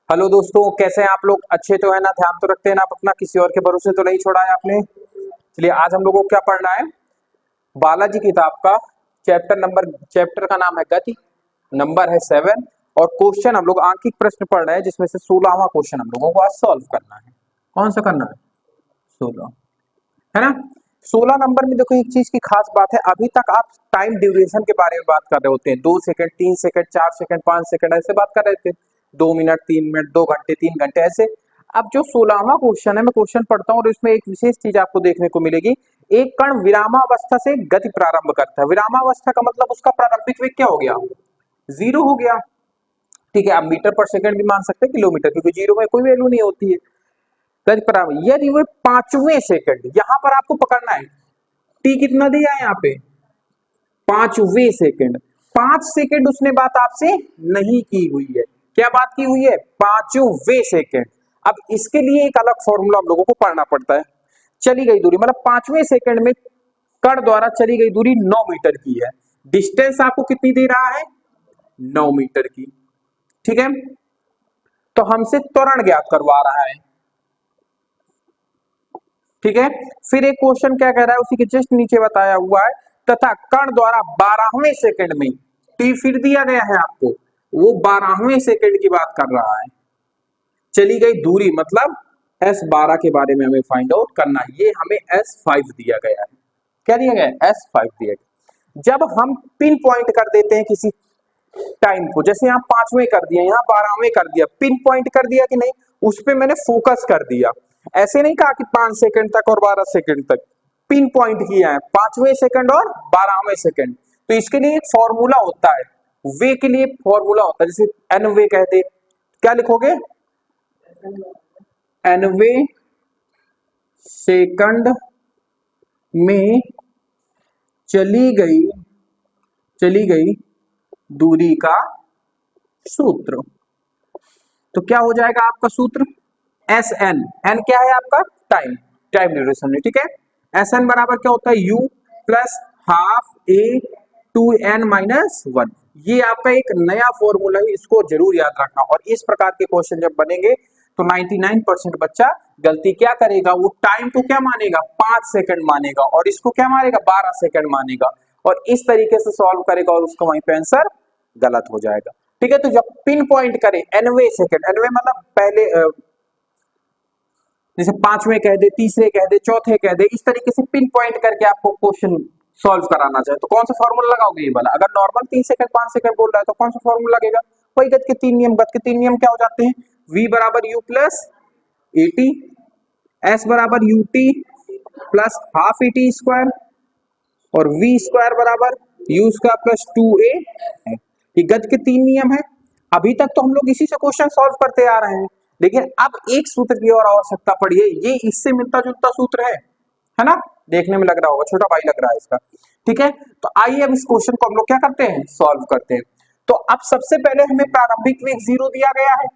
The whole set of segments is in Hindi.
हेलो दोस्तों, कैसे हैं आप लोग? अच्छे तो है ना? ध्यान तो रखते हैं ना आप अपना? किसी और के भरोसे तो नहीं छोड़ा है आपने? चलिए, आज हम लोगों को क्या पढ़ना है? बालाजी किताब का चैप्टर का नाम है गति। नंबर है 7 और क्वेश्चन हम लोग आंकिक प्रश्न पढ़ रहे हैं, जिसमें से 16वां क्वेश्चन हम लोगों को आज सॉल्व करना है। कौन सा करना है? 16, है ना? 16 नंबर में देखो, एक चीज की खास बात है, अभी तक आप टाइम ड्यूरेशन के बारे में बात कर रहे होते हैं। 2 सेकंड, 3 सेकंड, 4 सेकंड, 5 सेकंड ऐसे बात कर रहे थे। 2 मिनट, 3 मिनट, 2 घंटे, 3 घंटे ऐसे। अब जो 16वां क्वेश्चन है, मैं क्वेश्चन पढ़ता हूँ और इसमें एक विशेष चीज आपको देखने को मिलेगी। एक कण विरामावस्था से गति प्रारंभ करता है। विरामावस्था का मतलब उसका प्रारंभिक वेग क्या हो गया? 0 हो गया। ठीक है, आप मीटर पर सेकंड भी मान सकते हैं, किलोमीटर, क्योंकि 0 में कोई वैल्यू नहीं होती है। गति प्रारंभ यदि वो 5वें सेकंड, यहां पर आपको पकड़ना है। टी कितना दिया है यहाँ पे? 5वें सेकंड। 5 सेकंड उसने बात आपसे नहीं की हुई है। क्या बात की हुई है? 5वें सेकंड। अब इसके लिए एक अलग फॉर्मूला हम लोगों को पढ़ना पड़ता है। चली गई दूरी, मतलब 5वें सेकंड में कण द्वारा चली गई दूरी 9 मीटर की है। डिस्टेंस आपको कितनी दे रहा है? 9 मीटर की। ठीक है, तो हमसे त्वरण ज्ञात करवा रहा है। ठीक है, फिर एक क्वेश्चन क्या कह रहा है, उसी के जस्ट नीचे बताया हुआ है, तथा कण द्वारा 12वें सेकंड में, टी फिर दिया गया है आपको, वो 12वें सेकंड की बात कर रहा है, चली गई दूरी, मतलब S12 के बारे में हमें फाइंड आउट करना है। ये हमें S5 दिया गया है। क्या दिया गया है? S5 दिया गया। जब हम पिन पॉइंट कर देते हैं किसी टाइम को, जैसे यहाँ 5वें कर दिया, यहाँ 12वें कर दिया, पिन पॉइंट कर दिया कि नहीं, उस पर मैंने फोकस कर दिया। ऐसे नहीं कहा कि 5 सेकंड तक और 12 सेकंड तक, पिन पॉइंट किया है 5वें सेकंड और 12वें सेकंड। तो इसके लिए एक फॉर्मूला होता है, वे के लिए फॉर्मूला होता है। जैसे एन वे कहते, क्या लिखोगे? एनवे सेकंड में चली गई दूरी का सूत्र। तो क्या हो जाएगा आपका सूत्र? S N. एन क्या है आपका? टाइम, टाइम ड्यूरेशन है। ठीक है, एस एन बराबर क्या होता है? U plus half a two n minus 1। ये आपका एक नया फॉर्मूला है, इसको जरूर याद रखना। और इस प्रकार के क्वेश्चन जब बनेंगे तो 99% बच्चा गलती क्या करेगा? वो टाइम को क्या मानेगा? 5 सेकंड मानेगा, और इसको क्या मानेगा? 12 सेकंड मानेगा, और इस तरीके से सॉल्व करेगा और उसका वहीं पे आंसर गलत हो जाएगा। ठीक है, तो जब पिन पॉइंट करे एनवे सेकंड, एनवे मतलब पहले, जैसे 5वें कह दे, तीसरे कह दे, चौथे कह दे, इस तरीके से पिन पॉइंट करके आपको क्वेश्चन सॉल्व कराना चाहे तो कौन सा फॉर्मूला लगाओगे? ये वाला। अगर नॉर्मल 3 सेकंड 5 सेकंड बोल रहा है तो कौन सा फॉर्मूला लगेगा? वही गति के 3 नियम। गति के 3 नियम क्या हो जाते हैं? v बराबर u plus A T, S बराबर U T plus half A T square, और v स्क्वायर बराबर u स्क्वायर प्लस 2a है। ये गति के 3 नियम है। अभी तक तो हम लोग इसी से क्वेश्चन सॉल्व करते आ रहे हैं, लेकिन अब एक सूत्र की और आवश्यकता पड़ी है। ये इससे मिलता जुलता सूत्र है ना? देखने में लग रहा होगा, छोटा भाई लग रहा है इसका। ठीक है, तो आइए अब इस क्वेश्चन को हम लोग क्या करते हैं? सॉल्व करते हैं। तो अब सबसे पहले हमें प्रारंभिक वेग 0 दिया गया है,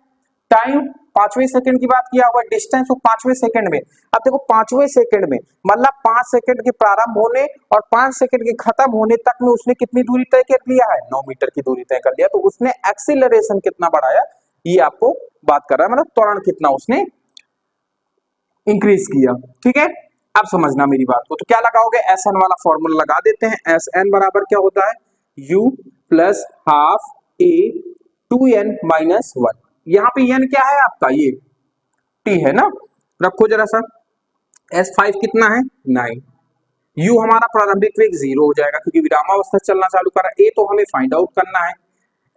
टाइम 5वें सेकंड की बात किया हुआ, डिस्टेंस वो 5वें सेकंड में। अब देखो 5वें सेकंड में मतलब 5 सेकंड के प्रारंभ होने और 5 सेकंड के खत्म होने तक में उसने कितनी दूरी तय कर लिया है? 9 मीटर की दूरी तय कर लिया। तो उसने एक्सीलरेशन कितना बढ़ाया, ये आपको बात कर रहा है, मतलब त्वरण कितना उसने इंक्रीज किया। ठीक है, अब समझना मेरी बात को। तो क्या लगाओगे? एस एन वाला फॉर्मूला लगा देते हैं। एस एन बराबर क्या होता है? U plus half a two n minus 1। यहाँ पे एन क्या है आपका? ये टी है ना? रखो जरा सा। S5 कितना है? 9। यू हमारा प्रारंभिक वेग 0 हो जाएगा, क्योंकि विरामावस्था चलना चालू कर रहा है। ए तो हमें फाइंड आउट करना है।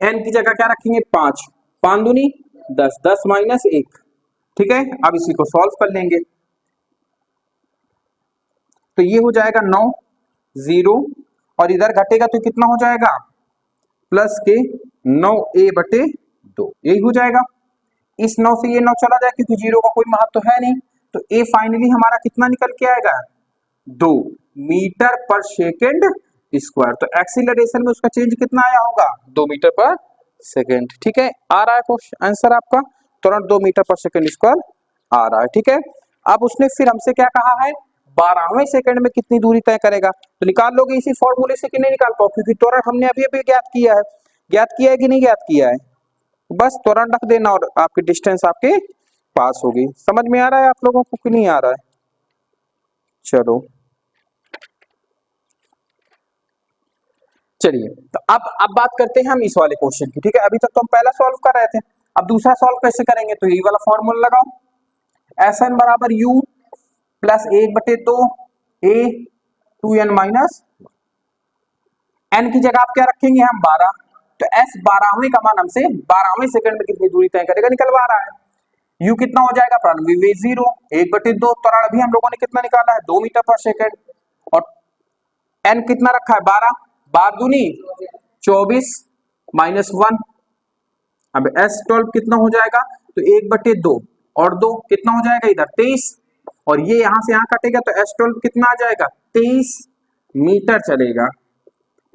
एन की जगह क्या रखेंगे? 5, 5 दूनी 10, 10 माइनस 1। ठीक है, अब इसी को सॉल्व कर लेंगे। तो ये हो जाएगा 9, 0, और इधर घटेगा तो कितना हो जाएगा? प्लस के 9a/2, यही हो जाएगा। इस 9 से ये 9 चला जाए, क्योंकि 0 का कोई महत्व तो है नहीं। तो ए फाइनली हमारा कितना निकल के आएगा? 2 मीटर पर सेकेंड स्क्वायर। तो एक्सीलरेशन में उसका चेंज कितना आया होगा? 2 मीटर पर सेकेंड। ठीक है, आ रहा है क्वेश्चन आंसर आपका, तुरंत 2 मीटर पर सेकेंड स्क्वायर आ रहा है। ठीक है, अब उसने फिर हमसे क्या कहा है? 12वें सेकंड में कितनी दूरी तय करेगा? तो निकाल लोगे इसी फॉर्मूले से कि नहीं निकाल पाओ? क्योंकि त्वरण हमने अभी अभी ज्ञात किया है। ज्ञात किया है कि नहीं ज्ञात किया है? बस तुरंत रख देना और आपकी डिस्टेंस आपके पास होगी। समझ में आ रहा है आप लोगों को कि नहीं आ रहा है? चलो चलिए, तो अब बात करते हैं हम इस वाले क्वेश्चन की। ठीक है, अभी तक तो हम पहला सॉल्व कर रहे थे, अब दूसरा सॉल्व कैसे करेंगे? तो यही वाला फॉर्मूला लगाओ, एस एन बराबर u plus 1/2 a 2n minus n की जगह आप क्या रखेंगे? हम 12। तो एस 12वें का मान हमसे 12वें सेकंड में कितनी दूरी तय करेगा निकलवा रहा है। यू कितना हो जाएगा? 0 1/2 त्वरण अभी हम लोगों ने कितना निकाला है? 2 मीटर पर सेकंड। और एन कितना रखा है? 12, 12 दूनी 24 माइनस 1। अब S12 कितना हो जाएगा? तो 1/2 और 2 कितना हो जाएगा इधर? 23, और ये यहां से यहां कटेगा तो S12 कितना आ जाएगा? 23 मीटर चलेगा।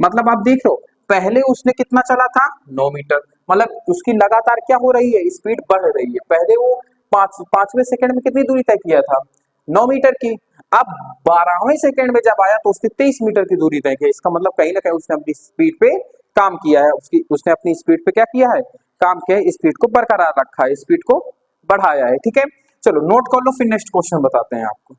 मतलब आप देख लो, पहले उसने कितना चला था? 9 मीटर। मतलब उसकी लगातार क्या हो रही है? स्पीड बढ़ रही है। पहले वो 5वें सेकंड में कितनी दूरी तय किया था? 9 मीटर की। अब 12वें सेकंड में जब आया तो उसने 23 मीटर की दूरी तय की। इसका मतलब कहीं ना कहीं उसने अपनी स्पीड पे काम किया है। उसने अपनी स्पीड पे क्या किया है? काम किया है, स्पीड को बरकरार रखा है, स्पीड को बढ़ाया है। ठीक है, चलो नोट कर लो, फिर नेक्स्ट क्वेश्चन बताते हैं आपको।